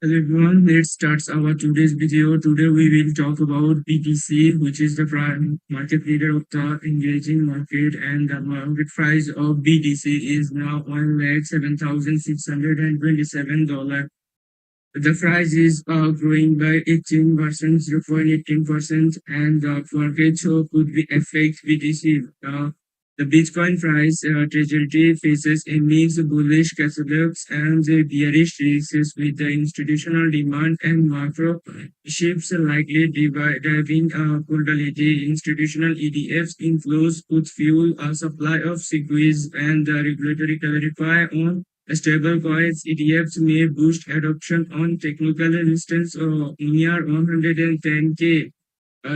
Hello everyone, let's start our today's video. Today we will talk about BTC, which is the prime market leader of the engaging market, and the market price of BTC is now $1,07,627. The price is growing by 18%, 0.18%, and the market so could be affect BTC. The Bitcoin price trajectory faces a mix of bullish catalogs and bearish risks with the institutional demand and macro shifts likely driving volatility. Institutional ETFs inflows could fuel a supply of squeeze and the regulatory clarify on stable coins. ETFs may boost adoption on technical instance near 110K.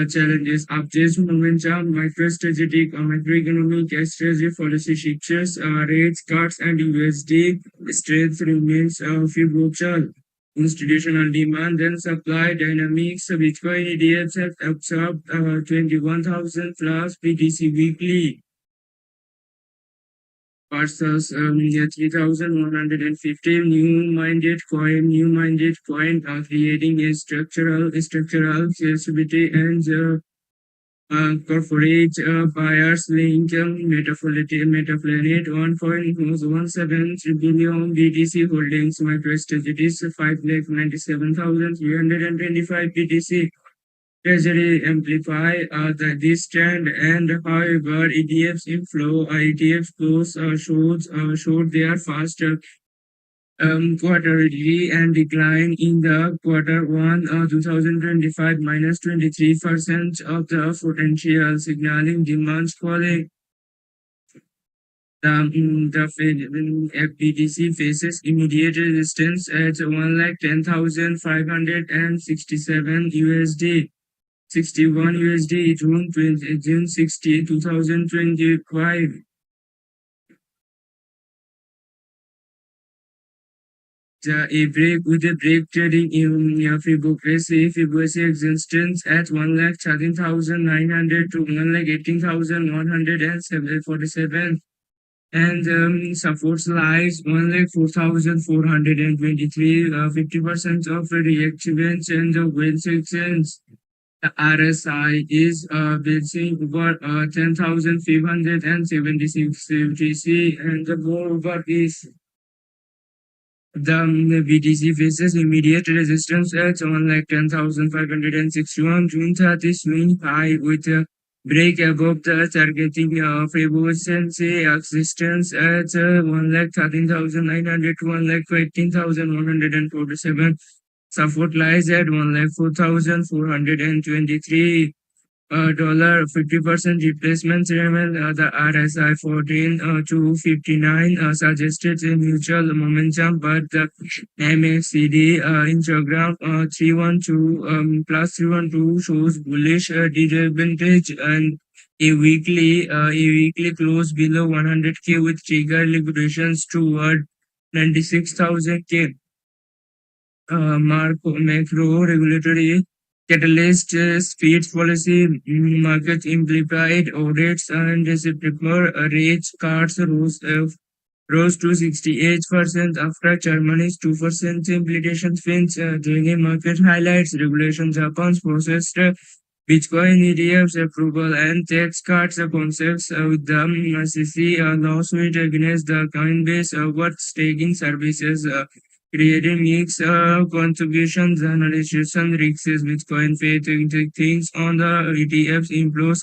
Challenges updates momentum, microstrategic, macroeconomic strategy, policy shifts, rates cuts, and USD strength remains pivotal. Institutional demand and supply dynamics. Bitcoin ETFs have absorbed 21,000 plus BTC weekly versus 3,150 new minded coin are creating a structural sensitivity and corporate buyers link Metaplanet 1.17 billion BTC holdings, MicroStrategy's 597,325 BTC Treasury amplify this trend, and however, ETF flows showed their faster quarterly and decline in the quarter one 2025 -23% of the potential, signaling demands falling. FBTC faces immediate resistance at 1,10,567 USD. 61 USD June 60, 2025. A break with a break trading in Fibonacci existence at 1,13,900 to 1,18,147, and supports lies 1,04,423, 50% of reactivants and the well sections. The RSI is building over 10,576 UTC, and the moreover is the BTC faces immediate resistance at 1,10,561 June 30 swing high with a break above the targeting Fibonacci existence at 1,13,900 to 1,18,147. Support lies at 1,04,423 dollar. 50% replacement level. The RSI 14 to 59 suggested a mutual momentum, but the MACD Instagram 312 plus 312 shows bullish disadvantage, and a weekly close below 100K with trigger liquidations toward 96,000K. Macro regulatory catalyst, speed policy, market implied audits, and September rates cards rose to 68% after Germany's 2% implementation fins. During a market highlights, regulation Japan's processed Bitcoin ETFs approval and tax cuts concepts with the SEC lawsuit against the Coinbase worth staking services. Creating mixed contributions, analysis, and risks. Bitcoin faith things on the ETFs inflow,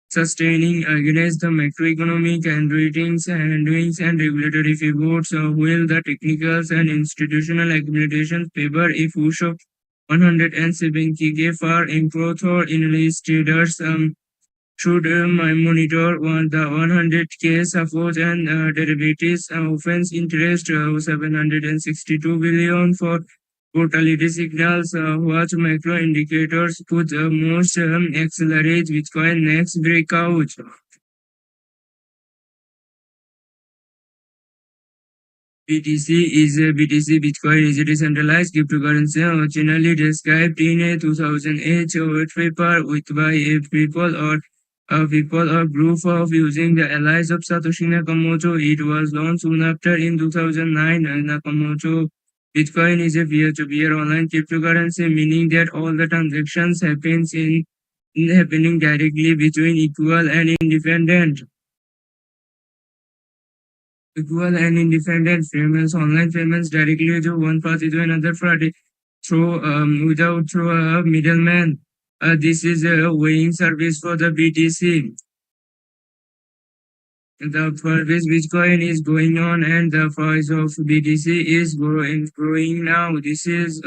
sustaining against the macroeconomic and ratings and doings and regulatory pivots, while the technicals and institutional accumulation favor a push of 170K for import or analyst traders. Should monitor the 100K support and derivatives offense interest 762 billion for volatility signals. What macro indicators could most accelerate Bitcoin next breakout? BTC Bitcoin is a decentralized cryptocurrency originally described in a 2008 white paper with by a people or group of using the allies of Satoshi Nakamoto. It was launched soon after in 2009, and Nakamoto Bitcoin is a peer-to-peer online cryptocurrency, meaning that all the transactions happening directly between equal and independent payments, online payments directly to one party to another party through a middleman. This is a weighing service for the BTC. The purpose Bitcoin is going on and the price of BTC is growing now. This is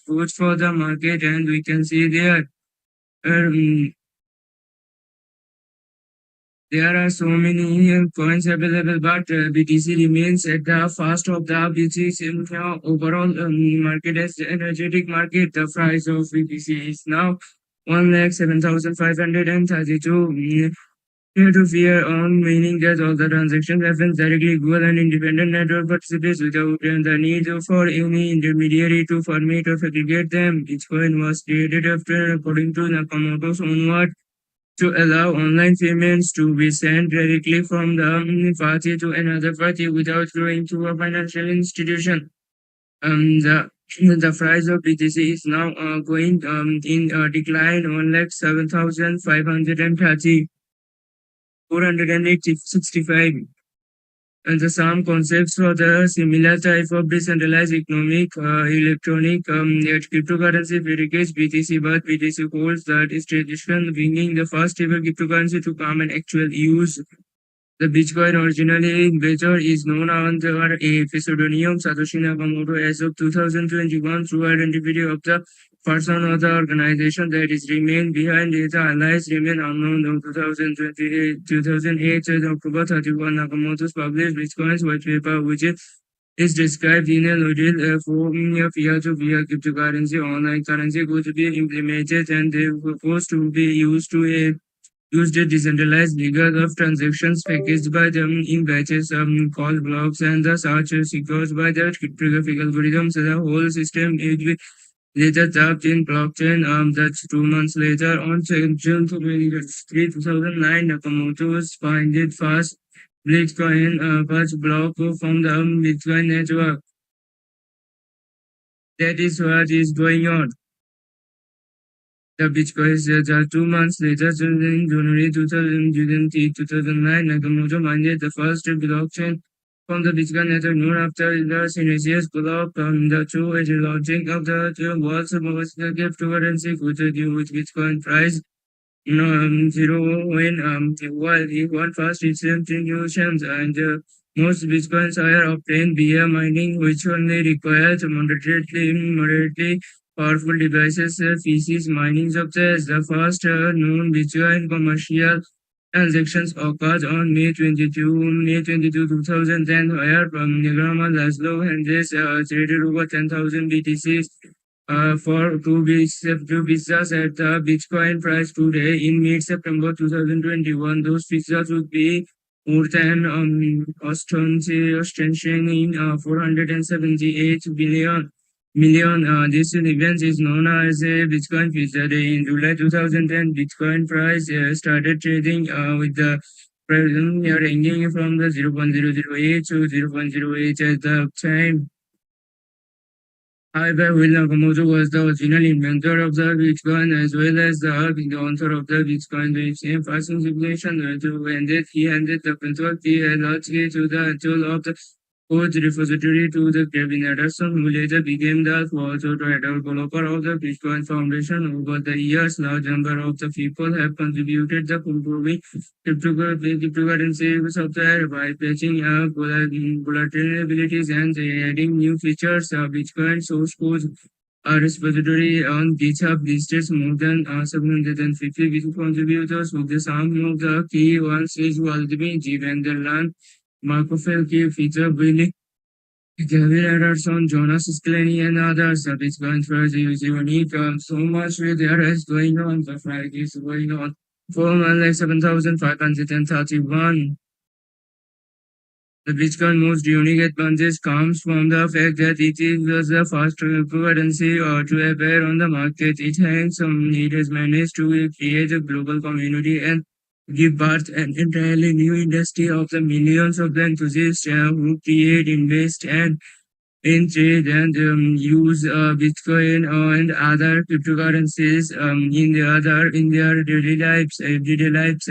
good for the market, and we can see um, there are so many coins available, but BTC remains at the first of the BTC in the overall market as the energetic market. The price of BTC is now 1,07,532. Peer-to-peer on meaning that all the transactions happen directly. Google and independent network participates without the need for any intermediary to permit or aggregate them. Bitcoin was created after, according to Nakamoto's own word, to allow online payments to be sent directly from the party to another party without going to a financial institution. The price of BTC is now going in decline on like 7,530. 465. And the some concepts for the similar type of decentralized electronic cryptocurrency predicates BTC, but BTC holds that is tradition, bringing the first ever cryptocurrency to come and actual use. The Bitcoin originally inventor is known under a pseudonym Satoshi Nakamoto as of 2021 through identity of the person or the organization that is remained behind it. The allies remain unknown. In 2008, October 31, Nakamoto's published Bitcoin's white paper, which is described in a model for peer-to-peer cryptocurrency. Online currency could be implemented and they proposed to be used a decentralized ledger of transactions packaged by them in batches called blocks, and the search secured by the cryptographic algorithms. The whole system is later tapped in blockchain. That's 2 months later, on June 23, 2009, Nakamoto was founded first Bitcoin first block from the Bitcoin network. That is what is going on. The Bitcoin is 2 months later, in January 2009, Nakamoto mined the first blockchain from the Bitcoin network known after the Synergious block. The two is launching of the world's most cryptocurrency could do with Bitcoin price zero when while he won fast institutions and most Bitcoins are obtained via mining, which only requires moderately powerful devices. Feces mining of the first known Bitcoin commercial transactions occurred on May 22, 2010, where Grandma Laszlo Hendricks traded over 10,000 BTCs for two pizzas at the Bitcoin price today in mid-September 2021. Those pizzas would be more than ostension in 478 million. This event is known as a Bitcoin Pizza Day. In July 2010, Bitcoin price started trading with the price ranging from the 0.008 to 0.08 at the time. However, Will Nakamoto was the original inventor of the Bitcoin as well as the author of the Bitcoin. The same person simulation he handed the control key largely to the actual of the code repository to the Kevin Anderson, who later became the developer of the Bitcoin Foundation. Over the years, large number of the people have contributed to improving cryptocurrency software by patching up vulnerabilities and adding new features. Bitcoin source code repository on GitHub lists more than 750 Bitcoin contributors, with the some of the key ones is Vladimir G. Vanderland, Marco Felke, feature Billy, Gavin Anderson, Jonas Scalani, and others. Bitcoin price is unique. So much there is going on. The flight is going on. 4,7,531. The Bitcoin most unique advantage comes from the fact that it is the first cryptocurrency to appear on the market. It has managed to create a global community and give birth an entirely new industry of the millions of the enthusiasts who create, invest, and in trade and use Bitcoin and other cryptocurrencies in their daily lives, everyday lives.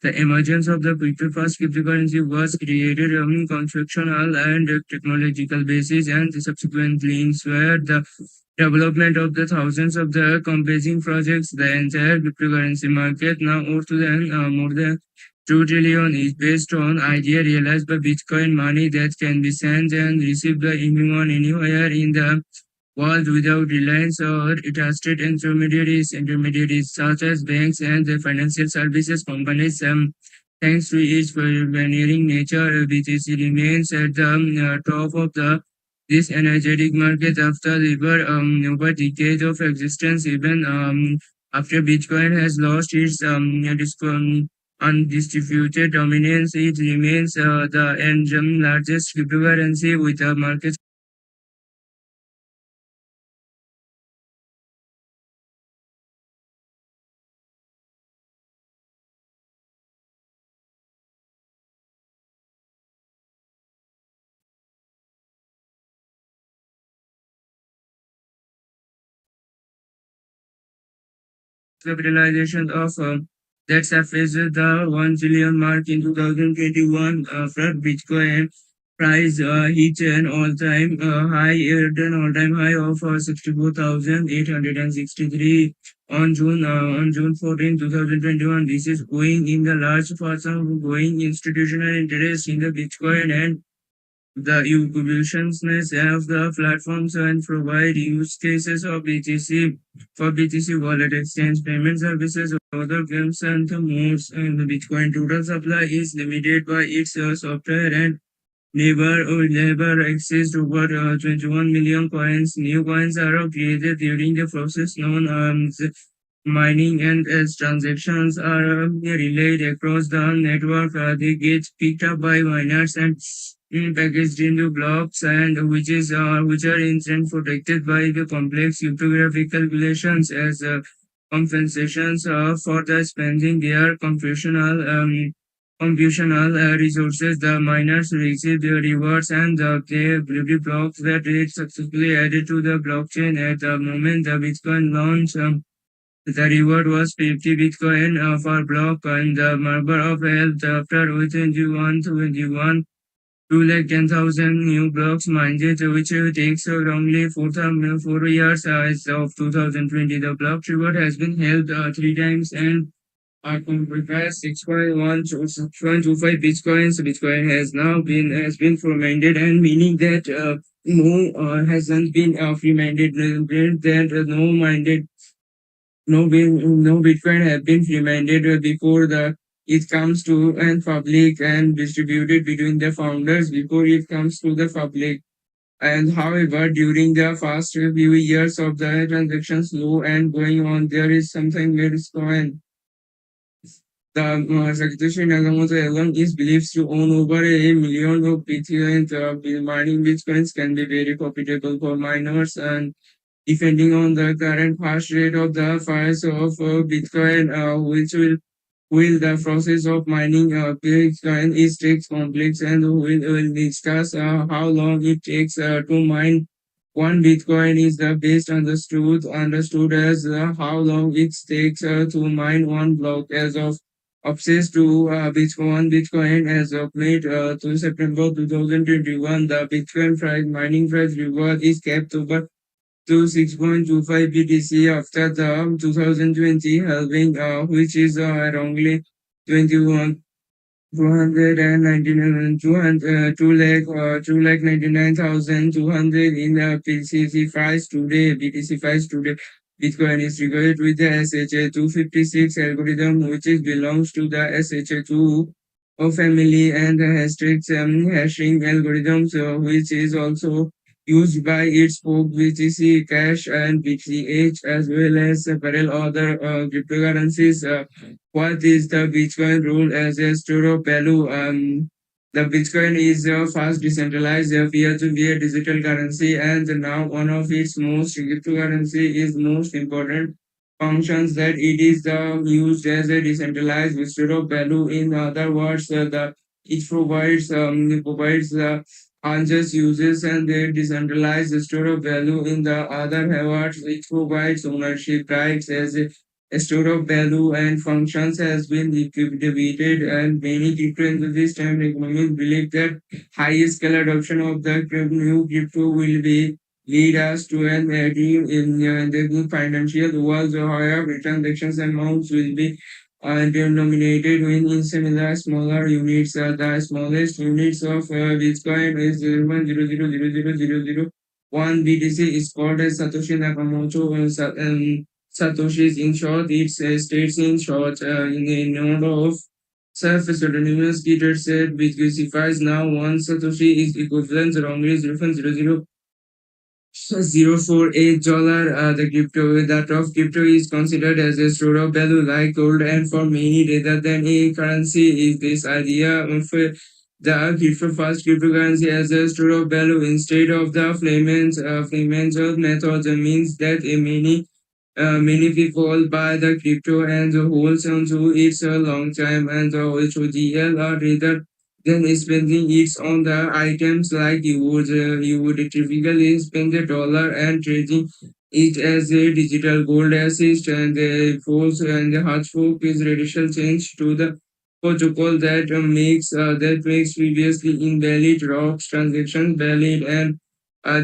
The emergence of the first cryptocurrency was created on constructional and technological basis, and subsequently inspired the development of the thousands of the competing projects. The entire cryptocurrency market now more than 2 trillion is based on idea realized by Bitcoin money that can be sent and received by anyone anywhere in the world without reliance or trusted intermediaries such as banks and the financial services companies. Thanks to its pioneering nature, BTC remains at the top of the this energetic market after over decades of existence. Even after Bitcoin has lost its undisputed dominance, it remains the largest cryptocurrency with a market capitalization of that surpasses the 1 trillion mark in 2021. For Bitcoin price hit an all-time high of 64,863 on June 14, 2021. This is owing in the large part of growing institutional interest in the Bitcoin and the ubiquitousness of the platforms and provide use cases of BTC for BTC wallet exchange payment services, other games and the modes. And the Bitcoin total supply is limited by its software and never exist over 21 million coins. New coins are created during the process known as mining, and as transactions are relayed across the network, they get picked up by miners and packaged into blocks, and which are instant protected by the complex cryptographic calculations as compensations for the spending their computational resources. The miners receive their rewards and the blocks that they successfully added to the blockchain. At the moment the Bitcoin launch, the reward was 50 Bitcoin per block, and the number of health after within 21 2 lakh 10,000 new blocks mined, which takes only 4 years. As of 2020, the block reward has been held 3 times and comprised 6.25 bitcoins. Bitcoin has been fermented, and meaning that no hasn't been fermented, that no Bitcoin have been reminded before the it comes to and public and distributed between the founders before it comes to the public. And however, during the first few years of the transactions slow and going on, there is something very common. The Satoshi Nakamoto alone is believed to own over a million of Bitcoins. Mining Bitcoins can be very profitable for miners, and depending on the current hash rate of the price of Bitcoin, which will the process of mining Bitcoin is takes complex, and will discuss how long it takes to mine one Bitcoin is the best understood as how long it takes to mine one block as of access to Bitcoin as of late to September 2021. The Bitcoin price mining price reward is kept over to 6.25 BTC after the 2020 halving, which is wrongly 21 299 2 lakh 99,200 in the BTC price today. BTC price today. Bitcoin is regarded with the SHA-256 algorithm, which is belongs to the SHA-2 family, and the hashing algorithms, which is also used by its fork BTC Cash and BTH, as well as several other cryptocurrencies. What is the Bitcoin rule as a store of value? The Bitcoin is the first decentralized peer-to-peer digital currency, and now one of its most cryptocurrency is most important functions that it is used as a decentralized store of value. In other words, it provides unjust uses and their decentralized store of value in the other have which provides ownership rights as a store of value and functions has been debated, and many crypto enthusiasts and economists believe that high scale adoption of the new crypto will be lead us to an area in the new financial world where transactions amounts will be denominated in similar smaller units. The smallest units of Bitcoin is 0.0000001 BTC is called as Satoshi Nakamoto. Satoshi's in short, it states in short in a node of self-pseudonymous Peter said, which specifies now one Satoshi is equivalent to wrongly 0.048 dollar. The crypto that of crypto is considered as a store of value like gold, and for many rather than a currency is this idea of the crypto first cryptocurrency as a store of value instead of the Fleming's method means that many people buy the crypto and holds on to it a long time and also GL or rather than spending it on the items like you would typically spend $1 and trading it as a digital gold asset, and the force and the hard fork is radical change to the protocol that makes previously invalid rocks transactions valid, and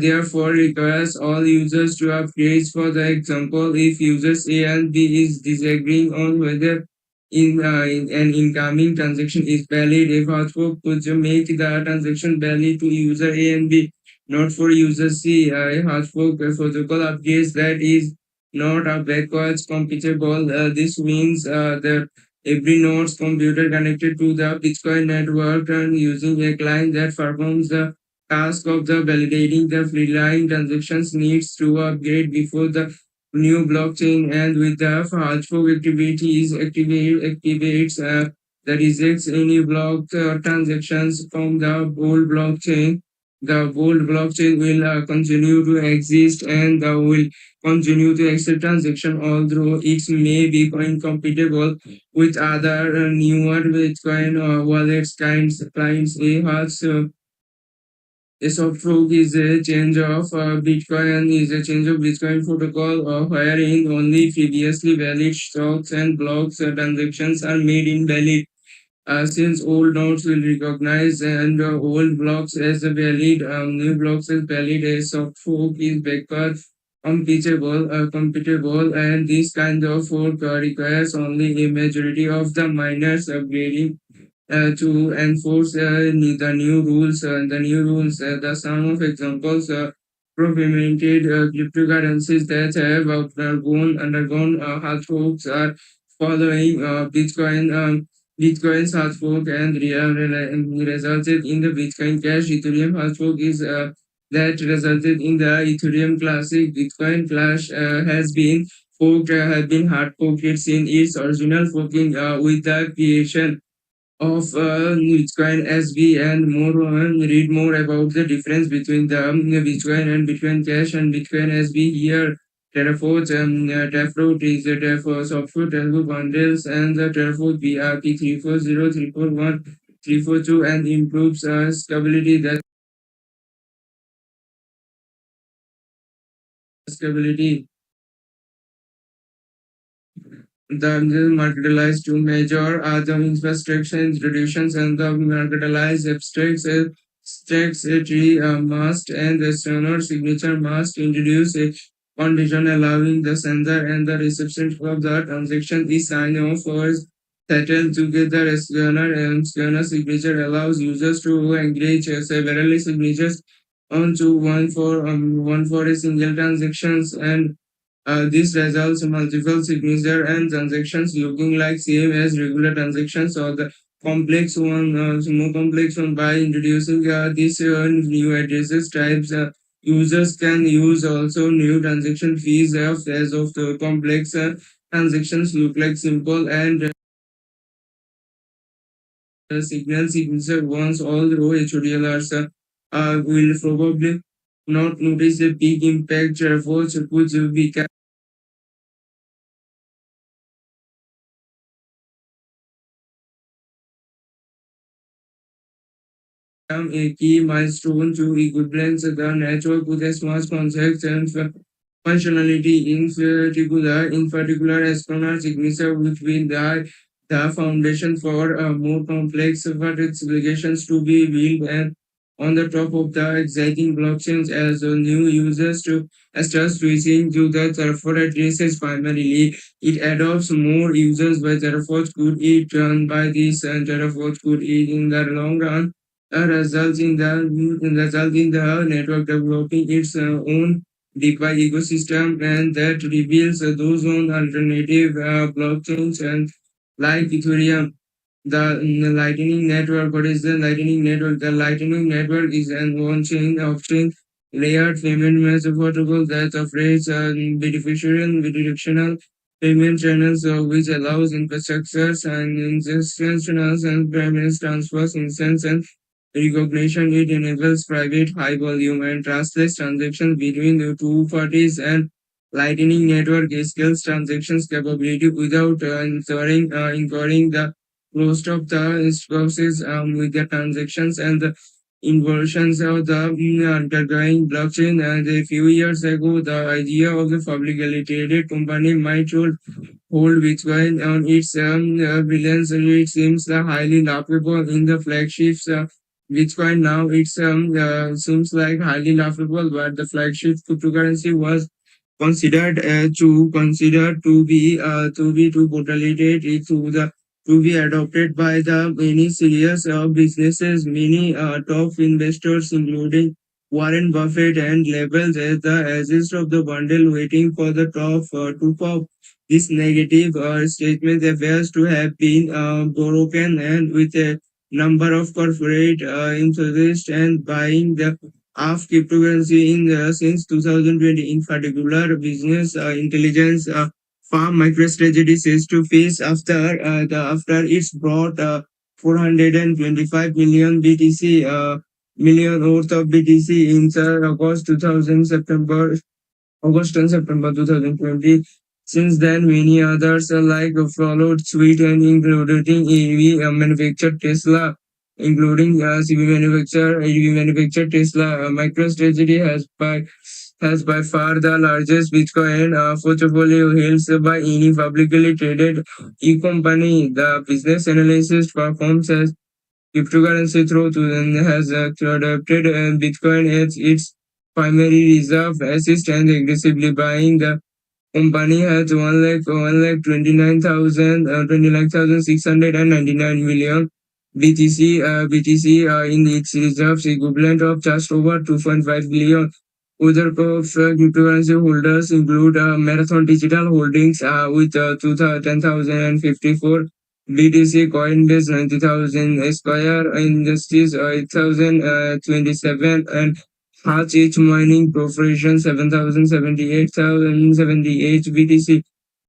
therefore requires all users to upgrade. For the example, if users A and B is disagreeing on whether in an incoming transaction is valid, a hotfork could make the transaction valid to user A and B, not for user C. A hotfork protocol upgrades that is not a backwards compatible. This means that every node's computer connected to the Bitcoin network and using a client that performs the task of the validating the freeline transactions needs to upgrade before the new blockchain, and with the hashflow activities activates the rejects any blocked transactions from the old blockchain. The old blockchain will continue to exist and will continue to accept transaction, although it may be incompatible with other newer Bitcoin wallets clients. A soft fork is a change of Bitcoin protocol wherein only previously valid stocks and blocks transactions are made invalid. Since old nodes will recognize and old blocks as valid, new blocks as valid, a soft fork is backward compatible, and this kind of fork requires only a majority of the miners upgrading to enforce the new rules. The sum of examples implemented cryptocurrencies that have undergone hard forks are following Bitcoin's hard fork and resulted in the Bitcoin Cash. Ethereum hard fork is that resulted in the Ethereum Classic. Bitcoin Clash has been hard forked since its original forking with the creation of Bitcoin SB, and read more about the difference between the Bitcoin and Bitcoin Cash and Bitcoin SB here. Terraform is the Terraform software Terraform bundles and the Terraform BRP 340, 341, 342 and improves stability. That stability. The marketalized to measure the infrastructure institutions and the marketalized abstracts a tree must and the sender signature must introduce a condition allowing the sender and the recipient of the transaction is sign off or settled together. A scanner signature allows users to engage several signatures onto one for a single transactions, and this results in multiple signature and transactions looking like same as regular transactions or the more complex one. By introducing this new addresses types, users can use also new transaction fees as of the complex transactions look like simple and signal signature ones. Although HODLRs will probably not notice a big impact, efforts could be a key milestone to equivalence the network with a smart concept and functionality. In particular, astronaut signature which will the foundation for more complex but its applications to be built and on the top of the exciting blockchains as new users to start switching to the Terraform addresses primarily. It adopts more users by Terraform could it run by this and Terraform could it in the long run result in the network developing its own DeFi ecosystem and that reveals those on alternative blockchains and like Ethereum. The Lightning Network. What is the Lightning Network? The Lightning Network is an on-chain, off-chain layered payment method protocol that operates bidirectional payment channels which allows infrastructures and institutions and payments transfers, instance and recognition. It enables private, high volume, and trustless transactions between the two parties, and Lightning Network scales transactions capability without incurring the cost of the process with the transactions and the inversions of the underlying blockchain. And a few years ago, the idea of the publicly traded company might hold Bitcoin on its billions, and it seems highly laughable in the flagships. Bitcoin now it's seems like highly laughable, but the flagship cryptocurrency was considered to be too brutally to be adopted by the many serious businesses. Many top investors, including Warren Buffett, and labels as the edges of the bundle, waiting for the top to pop. This negative statement appears to have been broken, and with a number of corporate interests and buying the of cryptocurrency in since 2020. In particular, business intelligence firm MicroStrategy says to face after it's brought 425 million BTC million worth of BTC in August and September 2020. Since then, many others followed suit and including EV manufacturer Tesla, including EV manufacturer Tesla. MicroStrategy has by far the largest Bitcoin portfolio held by any publicly traded e-company. The business analysis performs as cryptocurrency through and has adopted Bitcoin as its primary reserve asset and aggressively buying. The company has 29,699 million BTC in its reserves, equivalent of just over 2.5 billion. Other cryptocurrency holders include Marathon Digital Holdings with 10,054 BTC, Coinbase 90,000, Aspire Industries 8,027, and Hatch H Mining Corporation 7,078 BTC.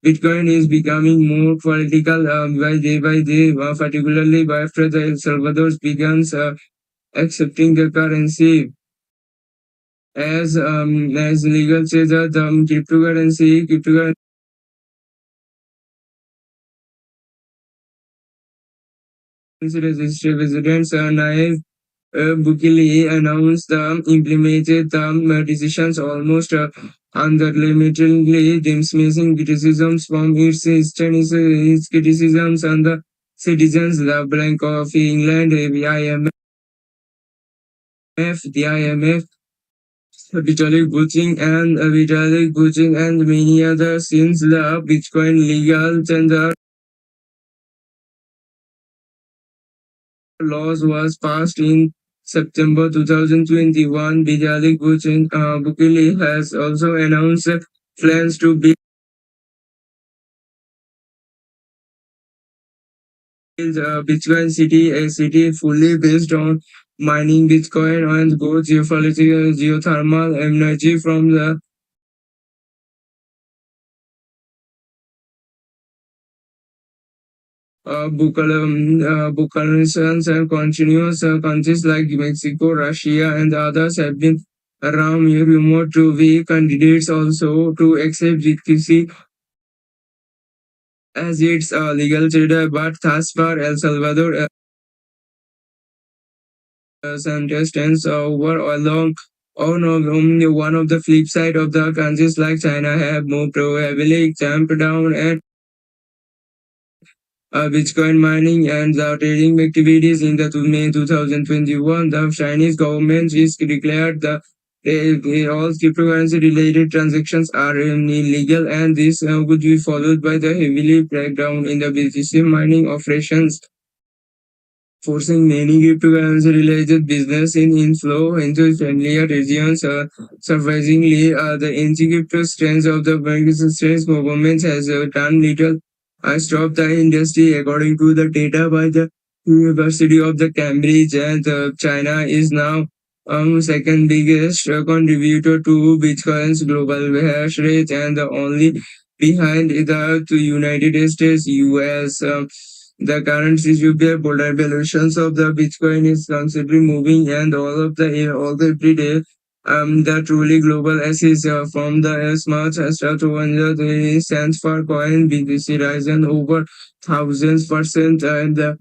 Bitcoin is becoming more political by day, particularly after the El Salvador begins accepting the currency as legal says the cryptocurrency residents Naif Bukele announced the implemented the decisions almost unlimitedly dismissing criticisms from its criticisms on the citizens. The Bank of England, the IMF, Vitalik Buterin and many others. Since the Bitcoin legal tender laws was passed in September 2021, Vitalik Bukele has also announced plans to build Bitcoin City, a city fully based on mining Bitcoin and both geopolitical geothermal energy from the Bucharest and continuous countries like Mexico, Russia, and others have been around remote to be candidates also to accept BTC as its legal trader, but thus far El Salvador contestants over along one of the flip side of the countries like China have moved to heavily clamp down at Bitcoin mining and the trading activities in the May 2021. The Chinese government is declared all cryptocurrency related transactions are illegal, and this would be followed by the heavily crackdown in the BTC mining operations, forcing many cryptocurrency-related business in inflow into friendlier regions. Surprisingly, the anti-crypto stance of the banking movement has done little stop the industry. According to the data by the University of the Cambridge, and China is now second biggest contributor to Bitcoin's global hash rate, and only behind the United States, US. The current CGPI valuations of the Bitcoin is constantly moving, and all the everyday the truly global assets from the smart as to 220 cents per coin, BTC risen over thousands percent, and the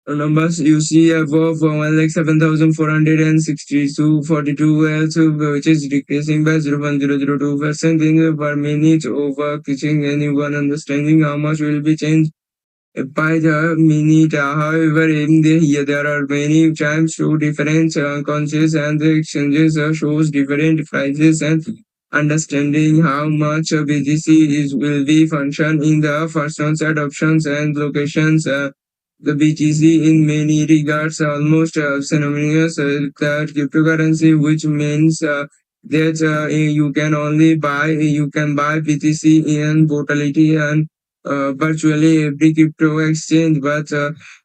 numbers you see above like 7,460 to 42 also, which is decreasing by 0.002% in per minute, over catching anyone understanding how much will be changed by the minute. However, in the here there are many times show different conscious, and the exchanges shows different prices, and understanding how much BTC is will be function in the first adoptions and locations. The BTC in many regards almost synonymous that cryptocurrency, which means that you can buy BTC in totality and virtually every crypto exchange, but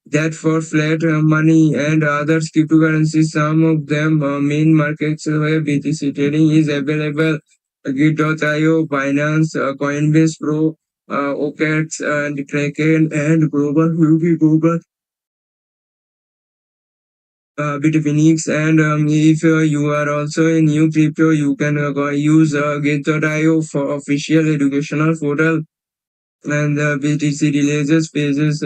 that for flat money and other cryptocurrencies, some of them main markets where BTC trading is available: Git.io, Binance, Coinbase Pro, OKEX, and Kraken, and Global Bitfinex. And if you are also a new crypto, you can use Git.io for official educational portal, and the BTC releases pages.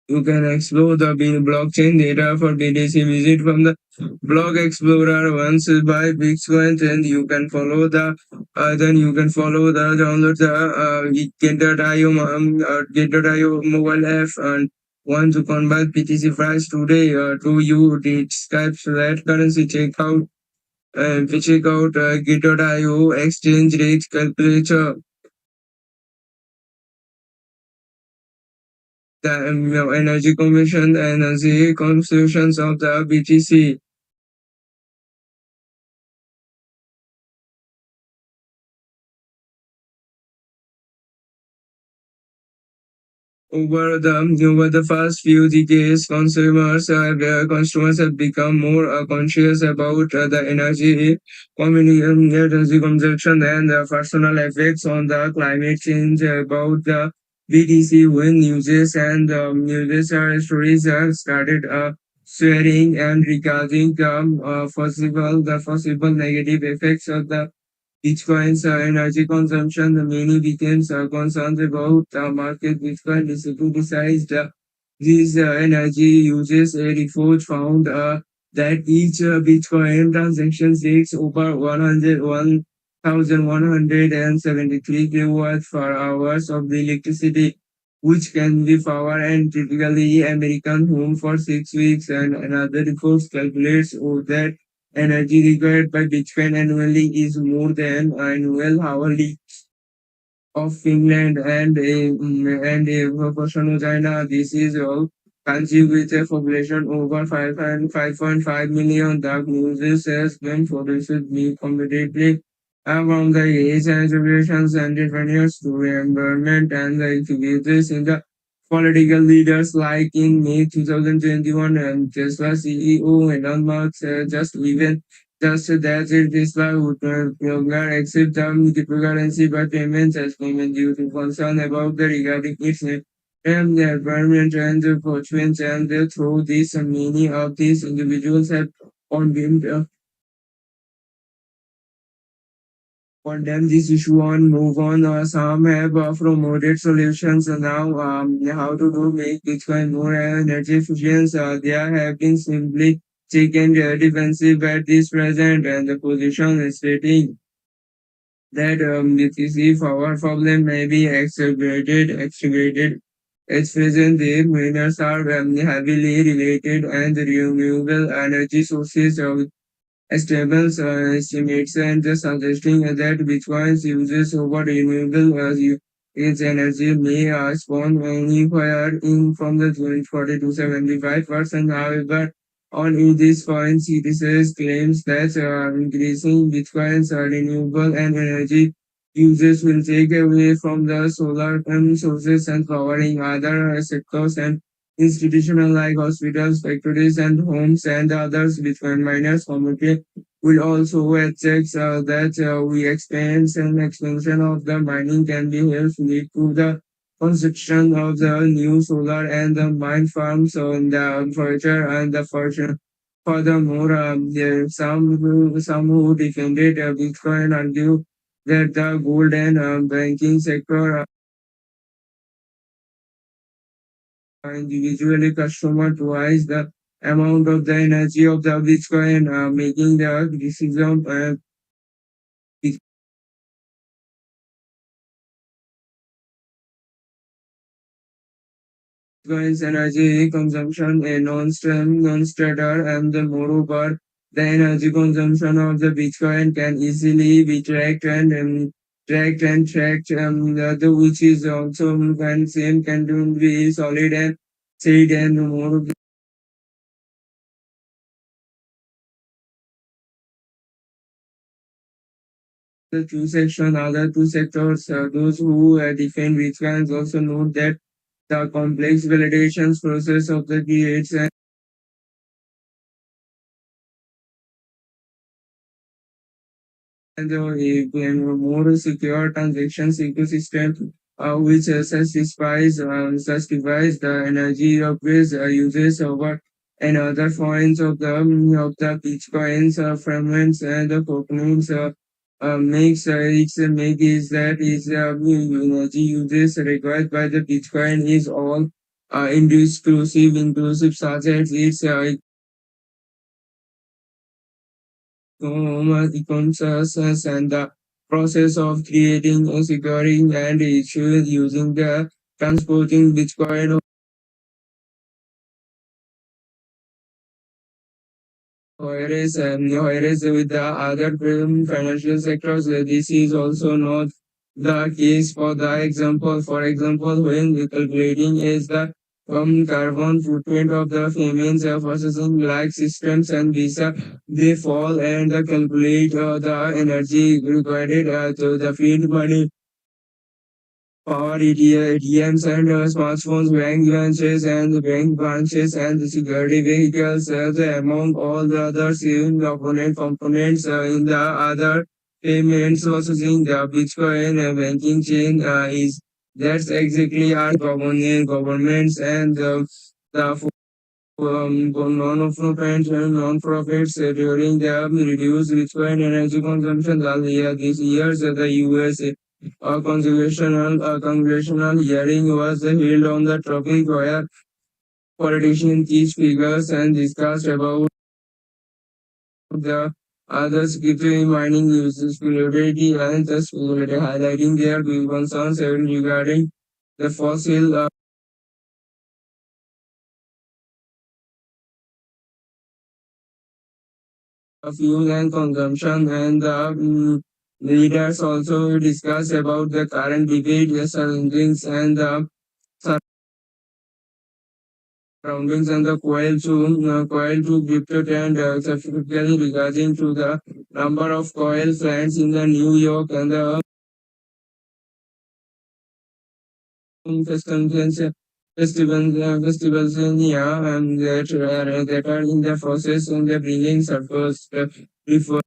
You can explore the blockchain data for BTC. Visit from the Blog Explorer once by Bitcoin, and you can follow the download the Get.io mobile app, and want to convert BTC price today to you describes that currency. Check out Get.io exchange rate calculator. The energy conversion, energy consumptions of the BTC over the past few decades. Consumers have become more conscious about the energy consumption and the personal effects on the climate change. About the BTC, when news stories started sharing and regarding the possible negative effects of the Bitcoin's energy consumption, the many became concerned about the market. Bitcoin criticized these energy uses. A report found that each Bitcoin transaction takes over 1,173 kilowatts per hours of the electricity, which can be power and typically American home for 6 weeks. And another report calculates that energy required by Bitcoin annually is more than annual hourly of Finland and a portion of China. This is all country with a population over 5.5 million. The news has been produced be competitively among the age and generations and entrepreneurs to environment and the activities in the political leaders. Like in May 2021, and Tesla CEO Elon Musk just that Tesla would no longer accept cryptocurrency but payments as payment due to concern about the regarding its and the environment and the fortunes. And through this, many of these individuals have condemned condemn this issue and move on. Some have promoted solutions now. How to do make Bitcoin more energy efficient. There have been simply taken defensive at this present, and the position is stating that if our problem may be exaggerated. At present, the miners are heavily related and renewable energy sources stable estimates and suggesting that Bitcoin's uses over renewable its energy may spawn anywhere in from the 40 to 75%. However, on this point, CTCS claims that increasing Bitcoin's renewable and energy uses will take away from the solar sources and powering other sectors and institutional like hospitals, factories, and homes and others. Bitcoin miners communicate will also checks that we experience an expansion of the mining can be helped lead to the construction of the new solar and the wind farms in the future and the future. Furthermore, there are some who defended Bitcoin argue that the gold and banking sector individually customer twice the amount of the energy of the Bitcoin, making the decision Bitcoin's energy consumption a non-starter, and the moreover, the energy consumption of the Bitcoin can easily be tracked, which is also can same can be solid and said and more. The other two sectors, those who defend Bitcoins also note that the complex validations process of the creates and a more secure transactions ecosystem, which justifies the energy of this uses over and other points of the Bitcoins, fragments and the components makes its make is that is energy uses required by the Bitcoin is all inclusive such as its consensus and the process of creating, securing, and issuing using the transporting Bitcoin. Whereas with the other financial sectors, this is also not the case. For example, when calculating is the carbon footprint of the payments processing like systems and visa, they fall and calculate the energy required to the feed money power ATMs and smartphones, bank branches, and the security vehicles, among all the other saving components in the other payments processing the Bitcoin banking chain is that's exactly our governments and the non-profits during the reduced Bitcoin energy consumption earlier this year. The US congressional hearing was held on the topic where politicians teach figures and discussed about the other crypto mining uses security and the security, highlighting their concerns regarding the fossil fuel and consumption, and the leaders also discussed about the current debate, the surroundings and the coil to crypto and specifically regarding to the number of coil plants in the New York and the festivals festivals in that are in the process and the bringing surplus before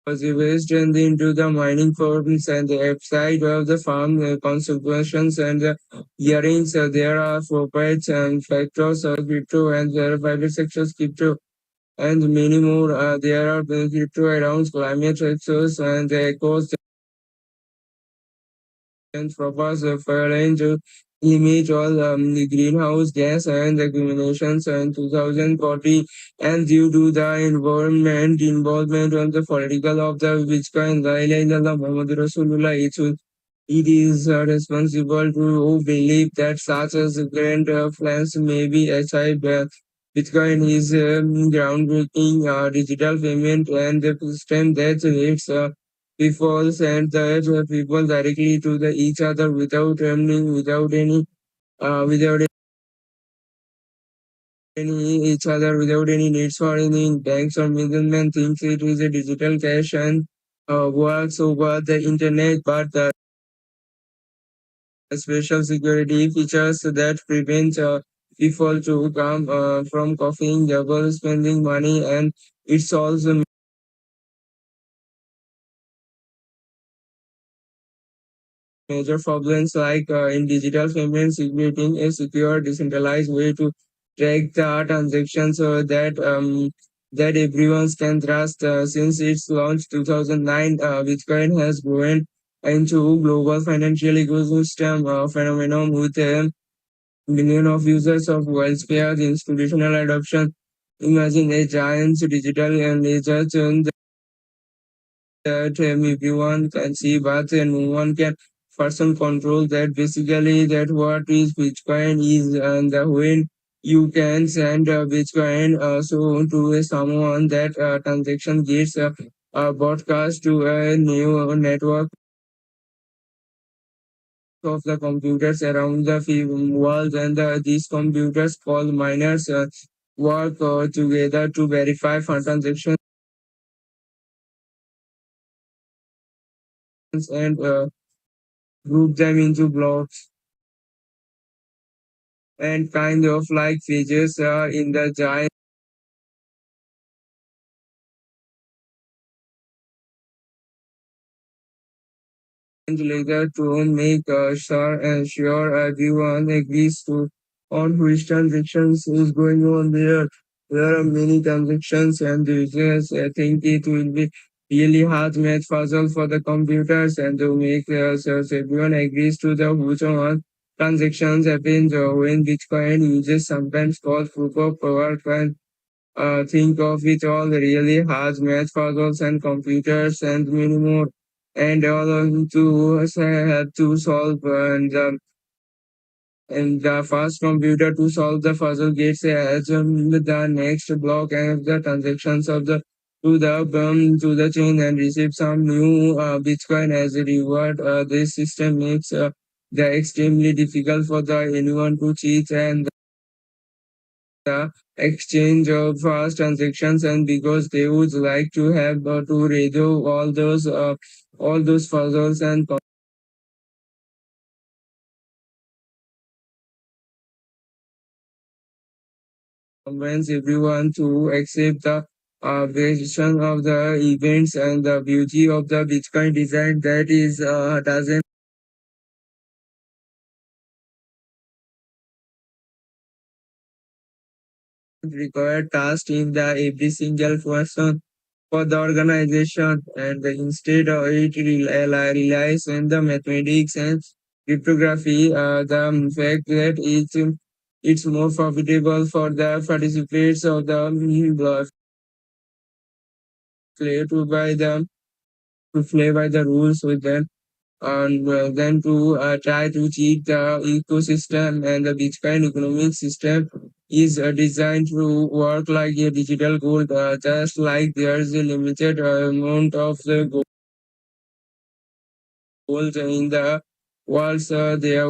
was erased and into the mining farms and the upside of the farm consequences and the hearings. There are proprietary and factors of crypto and the private sector's crypto. and many more. There are crypto around climate research and echoes and propose for to limit all the greenhouse gas and accumulations in 2040, and due to the environment involvement on the political of the Bitcoin, La ilaha illallah Muhammad Rasulullah, it is responsible to believe that such as grand plans may be achieved. Bitcoin is groundbreaking digital payment and the system that leads people send the people directly to the each other without without any each other without any needs for any banks or middlemen. Thinks it is a digital cash and works over the internet, but the special security features that prevent people to come from copying double spending money, and it solves major problems like in digital payments, creating a secure, decentralized way to track the transactions so that everyone can trust. Since its launch 2009, Bitcoin has grown into global financial ecosystem phenomenon with a million of users of WorldSphere institutional adoption. Imagine a giant digital ledger that everyone can see, but no one can person control that. Basically, that what is Bitcoin is, and when you can send Bitcoin so to someone that transaction gets broadcast to a new network of the computers around the world, and these computers called miners work together to verify for transactions and group them into blocks and kind of like pages in the giant ledger to make sure everyone agrees to on which transactions is going on there. There are many transactions and the users think it will be really hard math puzzle for the computers and to make so everyone agrees to the which one transactions happen when Bitcoin uses sometimes called proof of work, and think of it all really hard math puzzles and computers and many more. And all of them to have to solve and the first computer to solve the puzzle gets as the next block and the transactions of the to the chain and receive some new Bitcoin as a reward. This system makes the extremely difficult for the anyone to cheat and the exchange of fast transactions, and because they would like to have to redo all those puzzles and convince everyone to accept the version of the events, and the beauty of the Bitcoin design that is doesn't require task in the every single person for the organization, and instead of it relies on the mathematics and cryptography. The fact that it's more profitable for the participants of the play to by the to play by the rules with them, and then to try to cheat the ecosystem. And the Bitcoin economic system is designed to work like a digital gold, just like there's a limited amount of the gold in the world. There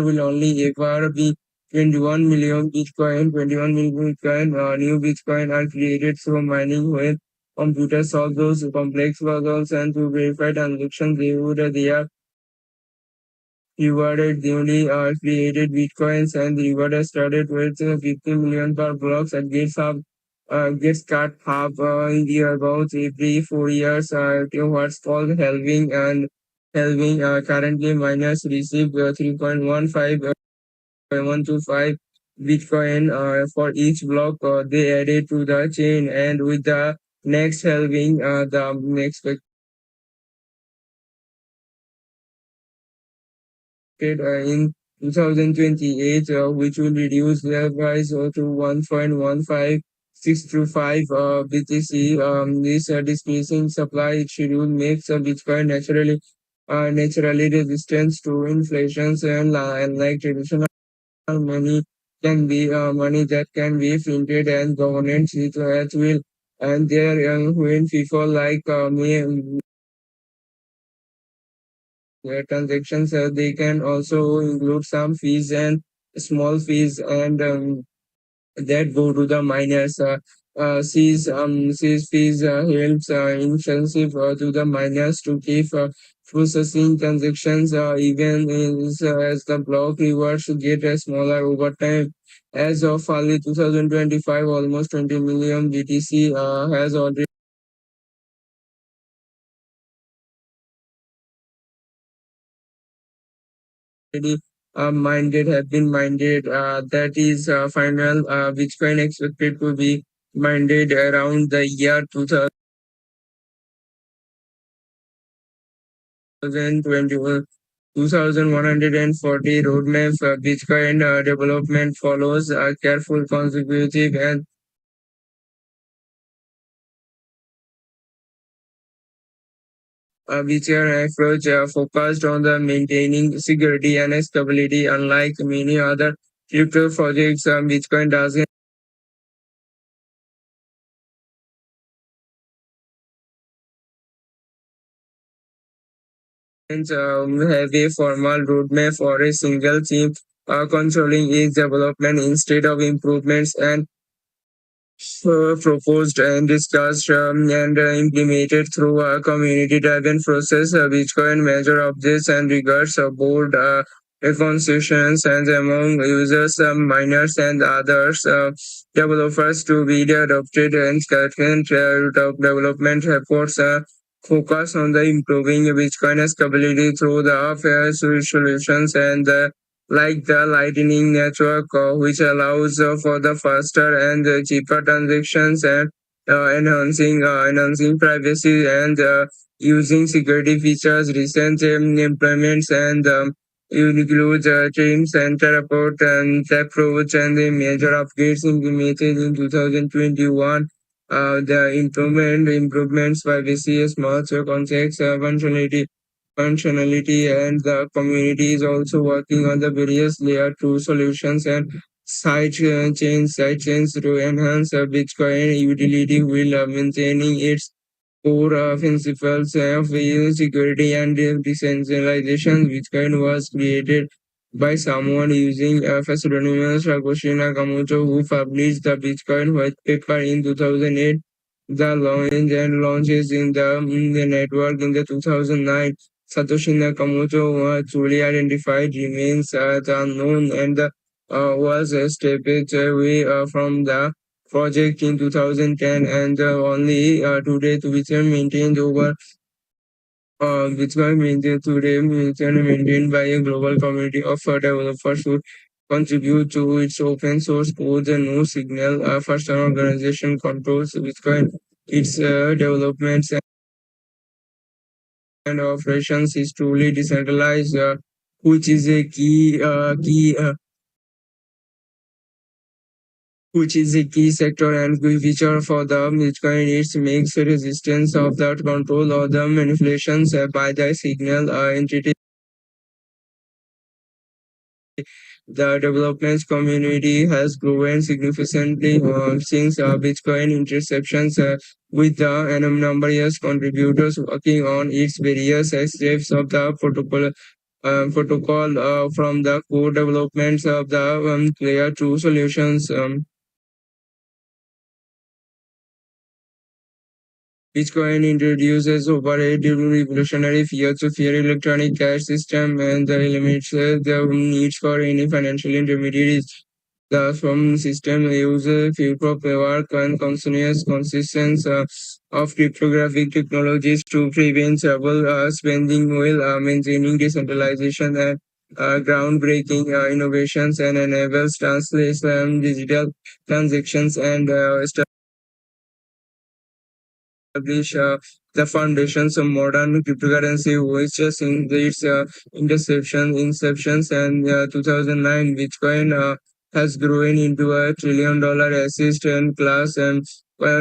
will only ever be 21 million Bitcoin. 21 million Bitcoin. New Bitcoin are created through mining, where computers solve those complex puzzles, and to verify transactions they are rewarded newly created bitcoins, and the reward has started with 50 million per blocks and gets cut half in the about every 4 years to what's called halving. And halving currently miners receive 3.15 125 Bitcoin for each block they added to the chain, and with the next halving, the expected in 2028, which will reduce the price to 1.15625 BTC. This decreasing supply schedule makes Bitcoin naturally resistant to inflation, and unlike traditional money can be money that can be printed and governance it at will. And there, when people like me transactions, they can also include some fees and small fees, and that go to the miners. Sees fees helps incentive to the miners to keep processing transactions, even as the block rewards get smaller over time. As of early 2025, almost 20 million BTC has already minded have been minded. That is final Bitcoin expected to be minded around the year 2021. 2140 roadmap Bitcoin development follows a careful, consecutive, and mature approach focused on the maintaining security and stability. Unlike many other crypto projects, Bitcoin doesn't 'have a formal roadmap for a single team controlling its development. Instead of improvements and proposed and discussed and implemented through a community-driven process. Bitcoin measure objects and regards board reconciliations and among users, miners, and others developers to be adopted, and current development efforts focus on the improving Bitcoin stability through the fair solutions and like the Lightning Network, which allows for the faster and cheaper transactions, and enhancing privacy and using security features. Recent implements and include Team Center Report and approach and the major upgrades implemented in 2021. The improvements privacy, smart contracts, functionality, and the community is also working on the various layer 2 solutions and side chains to enhance Bitcoin utility while maintaining its core principles of security and decentralization. Bitcoin was created by someone using a pseudonym Satoshi Nakamoto, who published the Bitcoin white paper in 2008. The launches in the network in the 2009. Satoshi Nakamoto truly identified remains unknown, and was stepped away from the project in 2010, and only today to Bitcoin maintained over Bitcoin maintained today maintained by a global community of developers who contribute to its open source code. And no signal first an organization controls Bitcoin, its developments and operations is truly decentralized, which is a key sector and key feature for the Bitcoin. It makes resistance of that control or the manipulations by the signal entity. The development community has grown significantly since Bitcoin interceptions, with the numerous contributors working on its various steps of the protocol, from the core developments of the layer 2 solutions. Bitcoin introduces over a revolutionary peer-to-peer electronic cash system, and eliminates the need for any financial intermediaries. The firm system uses few paperwork and continuous consistence of cryptographic technologies to prevent trouble spending while maintaining decentralization and groundbreaking innovations and enables translation, digital transactions, and establish the foundations of modern cryptocurrency, which in its inceptions and 2009, Bitcoin has grown into a trillion-dollar asset and class and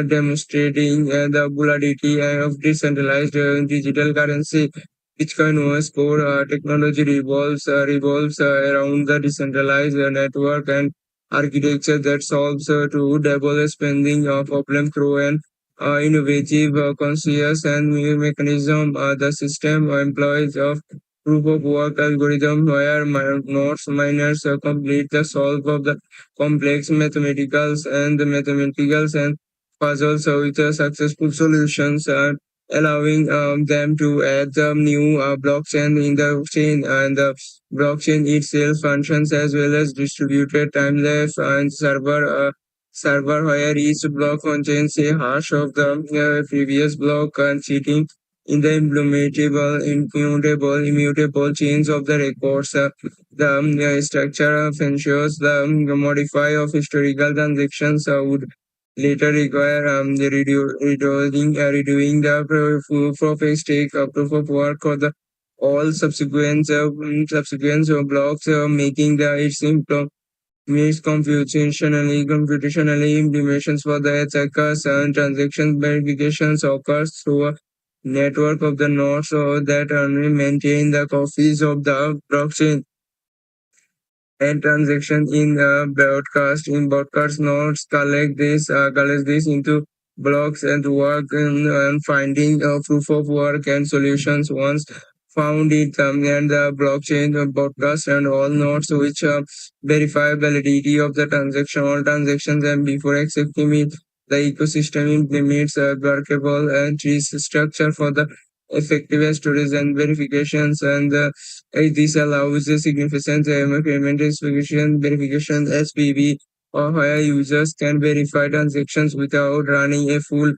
demonstrating the volatility of decentralized digital currency. Bitcoin was core technology revolves around the decentralized network and architecture that solves to double spending problem through an innovative, conscious, and new mechanism. The system employs of proof of work algorithm where nodes miners complete the solve of the complex mathematicals and puzzles with successful solutions, allowing them to add the new blockchain in the chain, and the blockchain itself functions as well as distributed time-lapse and server where each block contains a hash of the previous block and cheating in the immutable chains of the records. The structure ensures the modify of historical transactions would later require redoing the proof of a stake, proof of work, or the all subsequent blocks, making the its means computationally implementations for the attackers and transaction verifications occurs through a network of the nodes so that only maintain the copies of the blockchain and transaction in broadcast nodes collects this into blocks and work and finding proof of work and solutions once found it and the blockchain broadcast and all nodes which verify validity of the transaction all transactions, and before accepting it the ecosystem implements a workable and tree structure for the effective storage and verifications, and this allows a significant payment verification SPV, or where users can verify transactions without running a full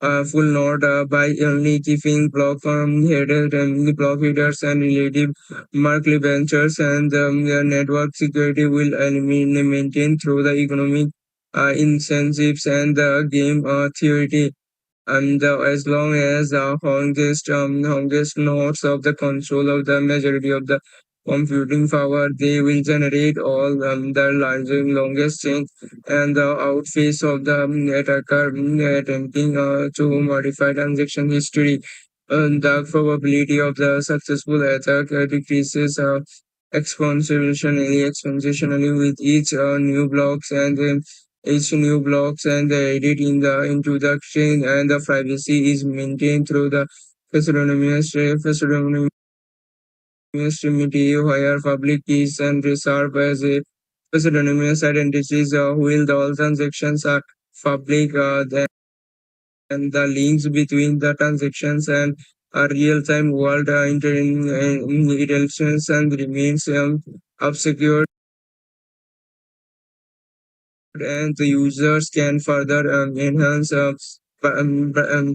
node by only keeping block headers and relative Markley ventures, and the network security will maintain through the economic incentives and the game theory, and as long as the longest nodes of the control of the majority of the computing power, they will generate all the longest chain, and the outface of the attacker attempting to modify transaction history. And the probability of the successful attack decreases exponentially with each new blocks, and each new blocks and the edit in the into the chain, and the privacy is maintained through the pseudonymous primitive where public keys and reserved as a pseudonymous identities, while the all transactions are public, then the links between the transactions and a real-time world interactions and remains obscure, and the users can further enhance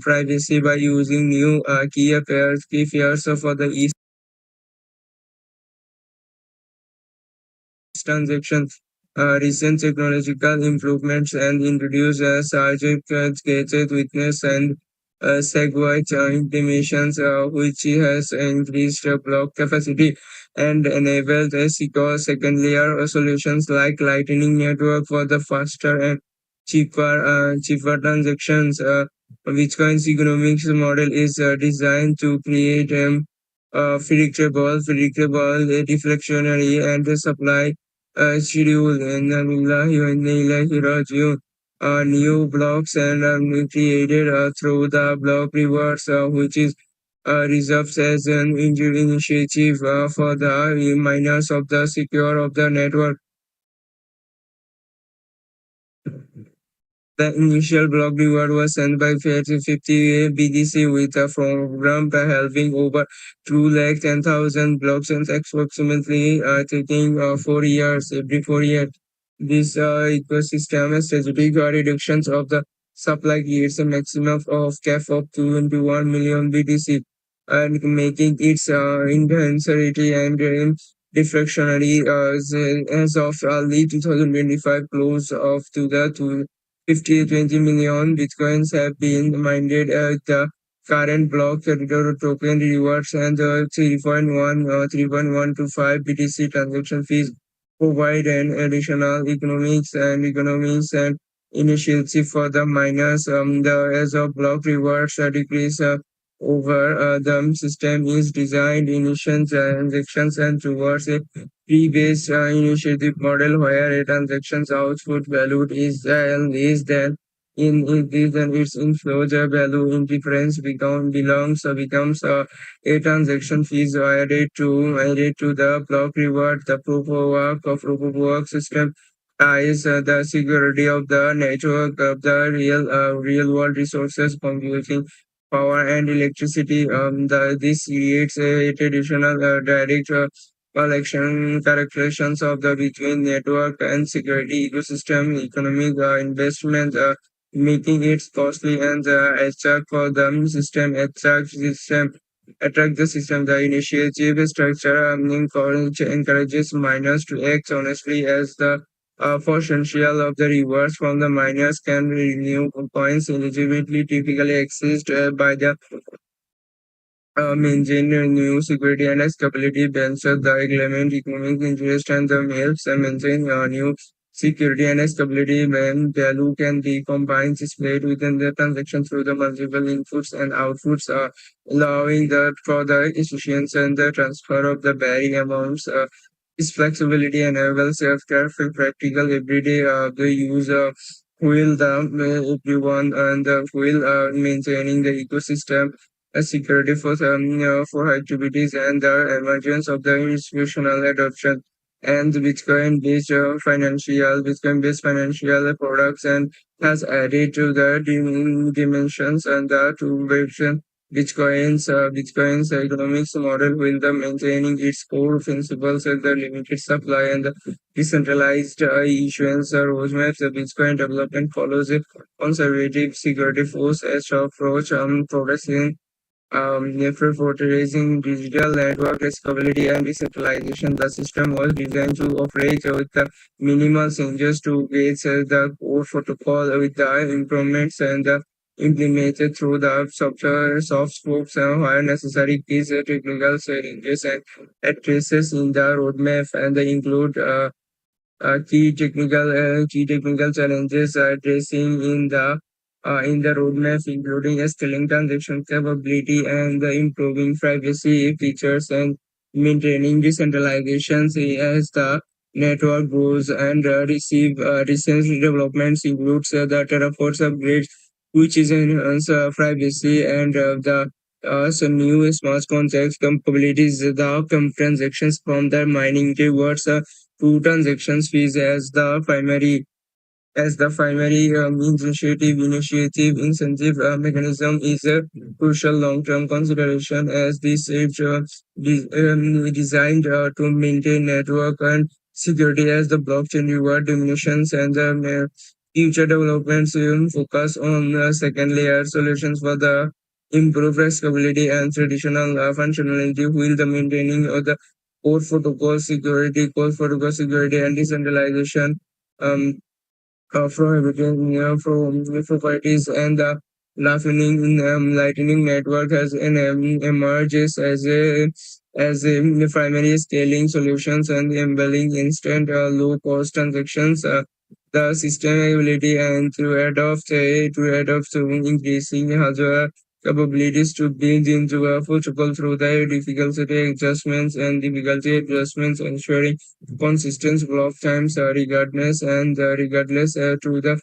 privacy by using new key pairs for the each transaction. Recent technological improvements and introduce gated witness and SegWit implementations, which has increased block capacity and enabled a secure second layer solutions like Lightning Network for the faster and cheaper transactions. Bitcoin's economics model is designed to create deflectionary, and supply schedule in the Ilahi new blocks and created through the block rewards, which is reserved as an initiative for the miners of the secure of the network. The initial block reward was sent by 50 BTC, with a program by helping over 210,000 blocks and approximately taking 4 years. Every 4 years, this ecosystem strategic reductions of the supply creates a maximum of cap of 21 million BTC, and making its intensity and deflationary as of early 2025 close of to the 20 million bitcoins have been mined. The current block token rewards and 3.125 BTC transaction fees provide an additional economics and initiative for the miners. The as of block rewards decrease over the system is designed initial transactions and towards a fee-based initiative model where a transaction's output value is less than in this and its inflow the value in difference becomes a transaction fees added to the block reward. The proof of work system ties the security of the network of the real world resources computing power and electricity. This creates a traditional direct calculations of the between network and security ecosystem economic investment, making it costly and attract for the system attract the system. The initiative structure encourages miners to act honestly as the potential of the rewards from the miners can renew coins eligibility typically accessed by the maintain new security and stability balances the element economic interest and the helps maintain new security and stability when value can be combined displayed within the transaction through the multiple inputs and outputs, allowing the for the efficiency and the transfer of the varying amounts. This flexibility enables self-care for practical everyday the user will the everyone and will maintaining the ecosystem security for activities and the emergence of the institutional adoption and Bitcoin-based financial products and has added to the dimensions and the two version Bitcoin's economics model will the maintaining its core principles and the limited supply and the decentralized issuance roadmap. The Bitcoin development follows a conservative security force as approach progressing for raising digital network scalability and decentralization. The system was designed to operate with the minimal changes to gates the core protocol with the improvements and the implemented through the soft scopes where necessary keys technical changes and addresses in the roadmap and they include key technical challenges addressing in the roadmap, including a scaling transaction capability and improving privacy features and maintaining decentralization as the network grows and recent developments includes the Terraform upgrades, which is enhance privacy and the some new smart contracts capabilities. The transactions from the mining towards to transactions fees as the primary incentive mechanism is a crucial long-term consideration as this is designed to maintain network and security as the blockchain reward diminishes and the future developments focus on second layer solutions for the improved scalability and traditional functionality while the maintaining of the core protocol security and decentralization. Um, prohibiting from properties and the Lightning Network has emerges as a primary scaling solutions and enabling instant low cost transactions. The system ability and to increasing hardware capabilities to build into a protocol through the difficulty adjustments ensuring consistent block times regardless to the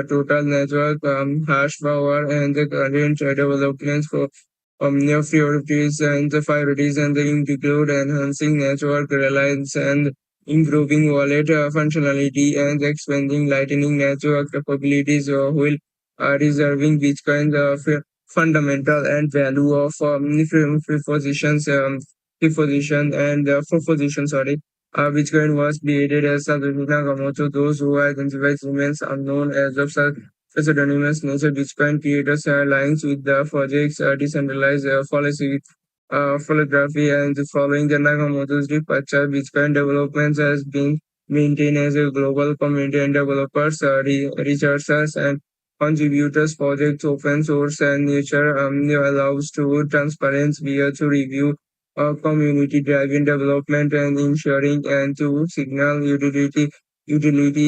total network hash power and the current developments for new priorities and the include enhancing network reliance and improving wallet functionality and expanding Lightning Network capabilities will reserving Bitcoin the fundamental and value of preposition and proposition. Sorry, Bitcoin was created as Satoshi Nakamoto. Those who identify remains unknown as of such pseudonymous nature. Bitcoin creators aligns with the project's decentralized policy photography, and following the Nakamoto's departure, Bitcoin development has been maintained as a global community, and developers, researchers, and contributors projects open source and nature allows to transparent via to review community driven development and ensuring and to signal utility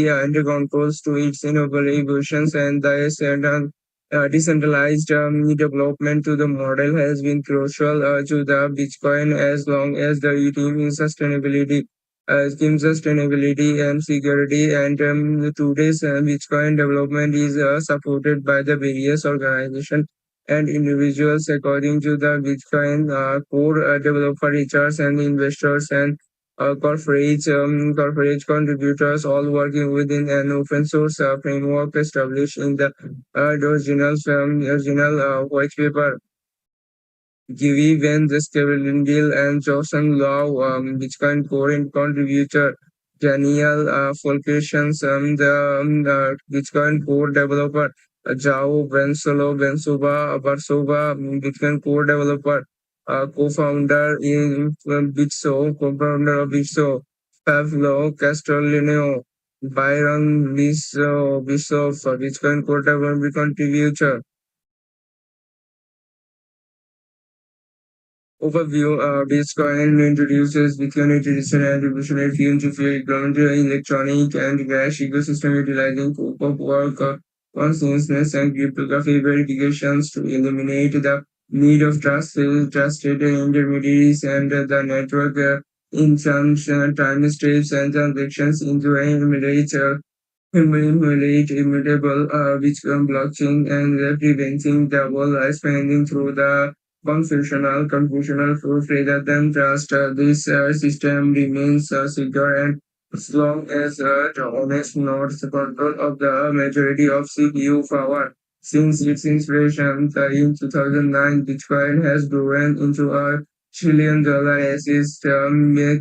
and controls to its evolutions and the decentralized development to the model has been crucial to the Bitcoin as long as the team in sustainability and security. And today's Bitcoin development is supported by the various organizations and individuals according to the Bitcoin core developer research and investors and corporate contributors all working within an open source framework established in the original white paper. Givi Van Stevendil and Johnson Law, Bitcoin core contributor. Daniel Fulcations, the Bitcoin core developer. Jao Barsova, Bitcoin core developer. Co-founder in co-founder of Bitso. Pavlo Castellino, Byron Bishop, Bitcoin core developer contributor. Overview, Bitcoin introduces Bitcoin tradition and revolutionary field to create ground electronic and cash ecosystem utilizing proof of work, consciousness, and cryptography verifications to eliminate the need of trusted intermediaries and the network in some time steps and transactions into an immutable Bitcoin blockchain and preventing double spending through the confusional proof rather than trust. This system remains secure and as long as the honest nodes control of the majority of CPU power. Since its inspiration in 2009, Bitcoin has grown into a trillion-dollar asset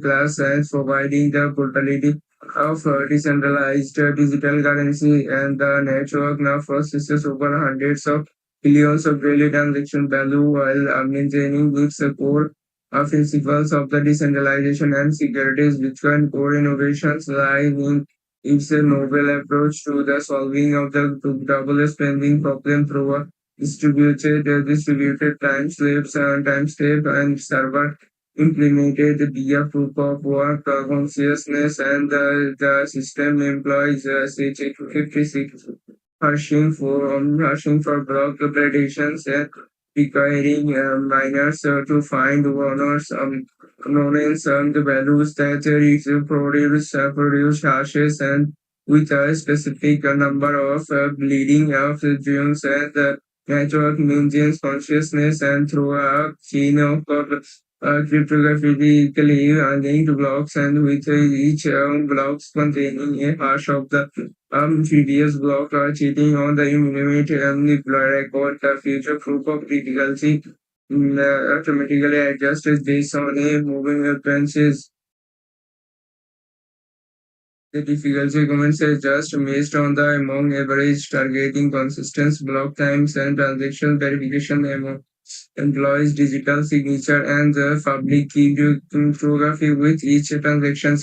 class and providing the portability of decentralized digital currency, and the network now processes over hundreds of billions of daily transaction value while maintaining its core principles of the decentralization and securities. Bitcoin core innovations lie in its novel approach to the solving of the double spending problem through a distributed time slave and server implemented via proof of work consciousness, and the system employs SH56 hashing for block predictions and requiring miners to find owners knowns the values that produce hashes and with a specific number of bleeding of genes, and the network maintains consciousness and through a chain of cryptographically linked blocks, and with each blocks containing a hash of the previous block cheating on the immediate record. The future proof of difficulty automatically adjusts based on a moving branches. The difficulty comments are just based on the among average targeting consistent block times and transaction verification among employs digital signature and the public key cryptography with each transaction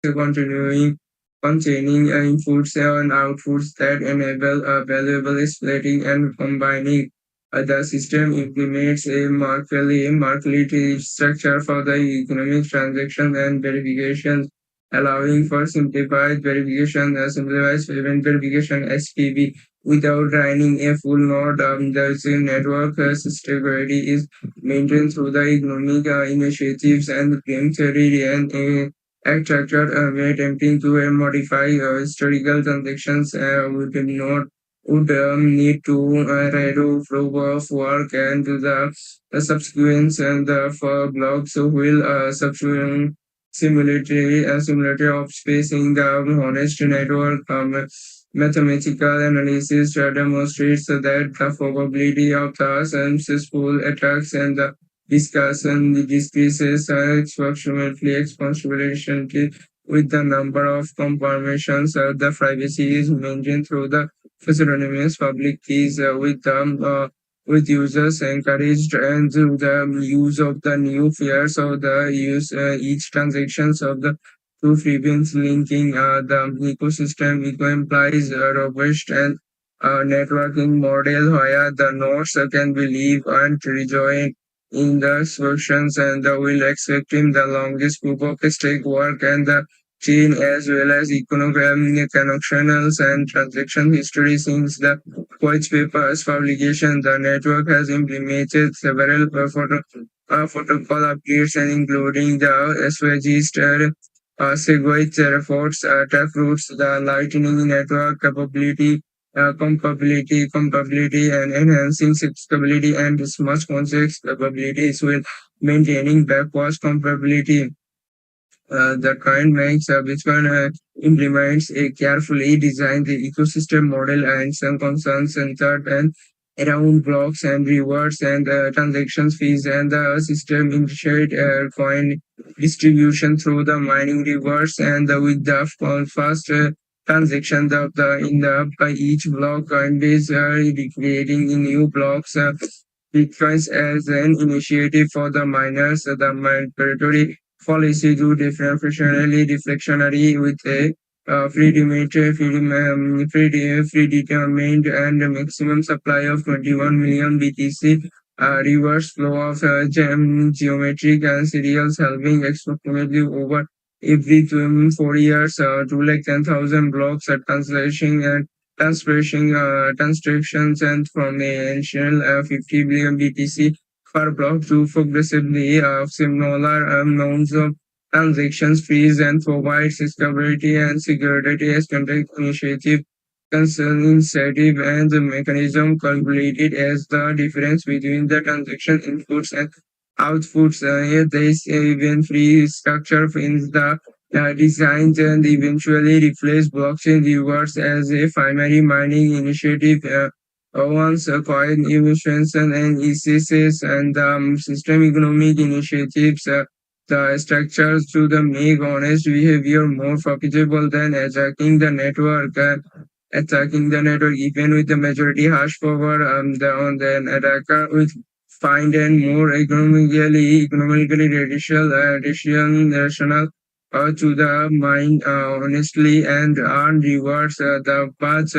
continuing containing inputs and outputs that enable valuable splitting and combining. The system implements a markedly structure for the economic transaction and verifications, allowing for simplified payment verification (SPV) without running a full node. The network stability is maintained through the economic initiatives and game theory and extractor attempting to modify historical transactions would need to redo flow of work and to the subsequence and the for blocks will simulatory of space in the honest network. Mathematical analysis demonstrates that the probability of the successful attacks and the discussion decreases exponentially with the number of confirmations. The privacy is maintained through the pseudonymous public keys with with users encouraged and through the use of the new fears of the use each transactions of the two frequencies linking the ecosystem eco implies a robust and networking model where the nodes can believe and rejoin in the solutions and will accepting the longest proof of stake work and the chain as well as economic connections and transaction history since the white paper's publication. The network has implemented several protocol updates and including the SVG Segway Terraforms, Taproots, the Lightning Network compatibility, and enhancing stability and smart context capabilities with maintaining backwards compatibility. The current makes Bitcoin implements a carefully designed ecosystem model and some concerns centered and around blocks and rewards and transactions fees and the system initiate coin distribution through the mining rewards and with the fast transaction in the by each block Coinbase creating new blocks Bitcoins as an initiative for the miners the mandatory policy to deflationary deflectionary with a predetermined and a maximum supply of 21 million BTC, reverse flow of geometric and serials helping approximately over every 4 years, 210,000 blocks at translation and transactions and from the initial 50 billion BTC per block to progressively similar amounts of transactions fees and provides stability and security as conduct initiative concern incentive and the mechanism calculated as the difference between the transaction inputs and outputs. This event-free structure in the designed and eventually replace blockchain rewards as a primary mining initiative. Once coin emissions and ECCs and system economic initiatives, the structures to the make honest behavior more profitable than attacking the network even with the majority hash power on the attacker with find and more economically rational to the mind honestly and earn rewards the paths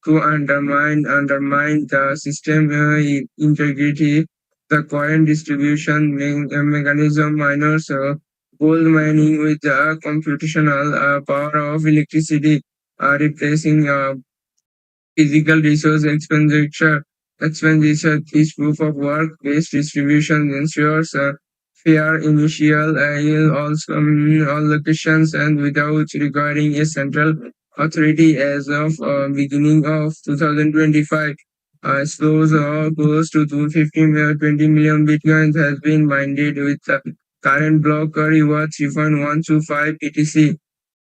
to undermine the system integrity. The coin distribution mechanism miners gold mining with the computational power of electricity, replacing physical resource expenditure. This proof of work-based distribution ensures fair initial yield also allocations and without requiring a central authority as of beginning of 2025. Stores close to 20 million bitcoins has been mined with the current block reward 3.125 BTC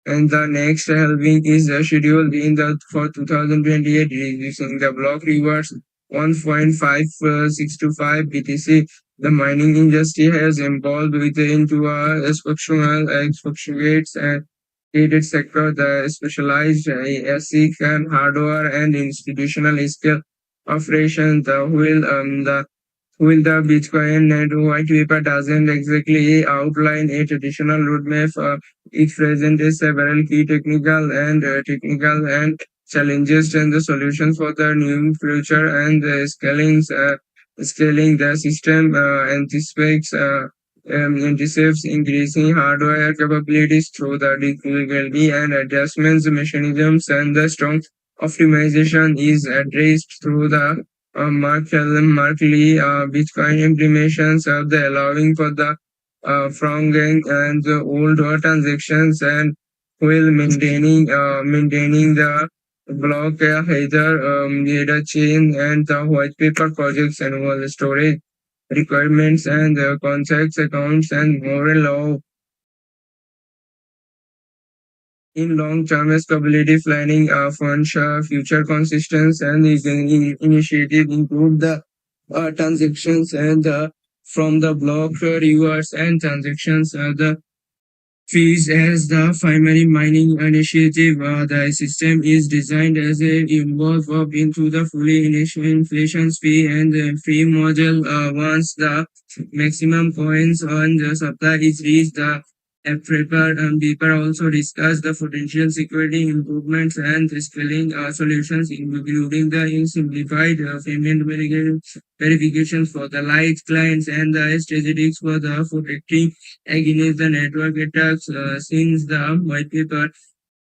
and the next halving is scheduled in the for 2028, reducing the block rewards 1.5625 BTC. The mining industry has evolved into a expectations and traded sector, the specialized ASIC and hardware and institutional scale operation. The Bitcoin net white paper doesn't exactly outline a traditional roadmap. It presents several key technical and challenges and the solutions for the new future and scaling the system anticipates increasing hardware capabilities through the difficulty and adjustments mechanisms and the strong optimization is addressed through the Markley Bitcoin implementations of the allowing for the front-end and the old transactions and while maintaining the block header chain and the white paper projects annual storage requirements and contracts accounts and moral law in long-term stability planning funds future consistence and initiative include the transactions and from the block rewards and transactions the fees as the primary mining initiative. The system is designed as a involve up into the fully initial inflation fee and the free model. Once the maximum coins on the supply is reached, the paper also discussed the potential security improvements and scaling solutions, including the simplified payment verifications for the light clients and the strategies for the protecting against the network attacks. Since the white paper,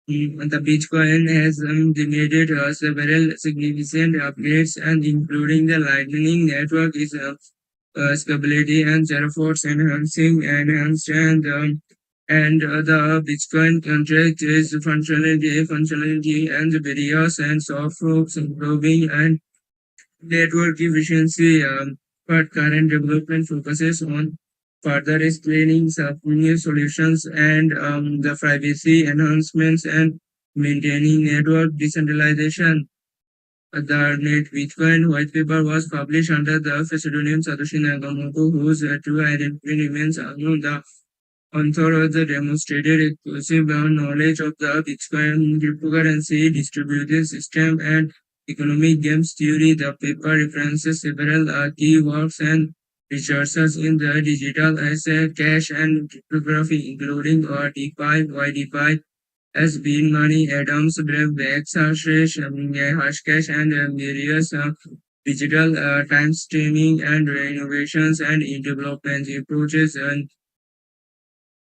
the Bitcoin has generated several significant upgrades, and including the Lightning Network is scalability and Terraform's enhanced and the Bitcoin contract is functionality and various and soft ropes improving and network efficiency. But current development focuses on further explaining some new solutions and the privacy enhancements and maintaining network decentralization. The Net Bitcoin white paper was published under the pseudonym Satoshi Nakamoto, whose true identity remains unknown. The author of the demonstrated exclusive knowledge of the Bitcoin cryptocurrency distributed system and economic games theory. The paper references several key works and researchers in the digital asset, cash, and cryptography, including DeFi, YDeFi, as Bean Money, Adams, Brave, Bax, Hashcash, and various digital time streaming and innovations and development approaches and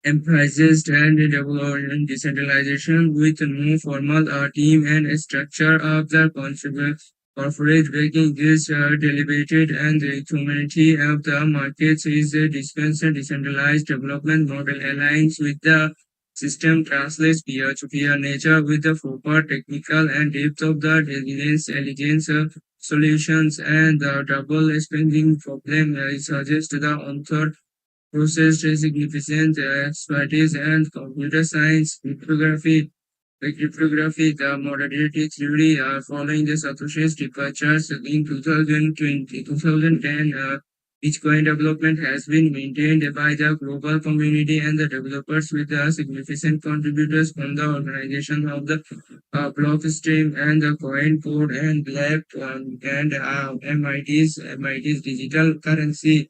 emphasized and development decentralization with no formal team and structure of the corporate backing is deliberated and the humanity of the markets is a dispensed decentralized development model aligns with the system translates peer-to-peer nature with the proper technical and depth of the resilience elegance solutions and the double spending problem suggests the author possessed a significant expertise and computer science, the modernity theory, following the Satoshi's departures in 2010, Bitcoin development has been maintained by the global community and the developers with significant contributors from the organization of the blockstream and the coin code and lab and MIT's digital currency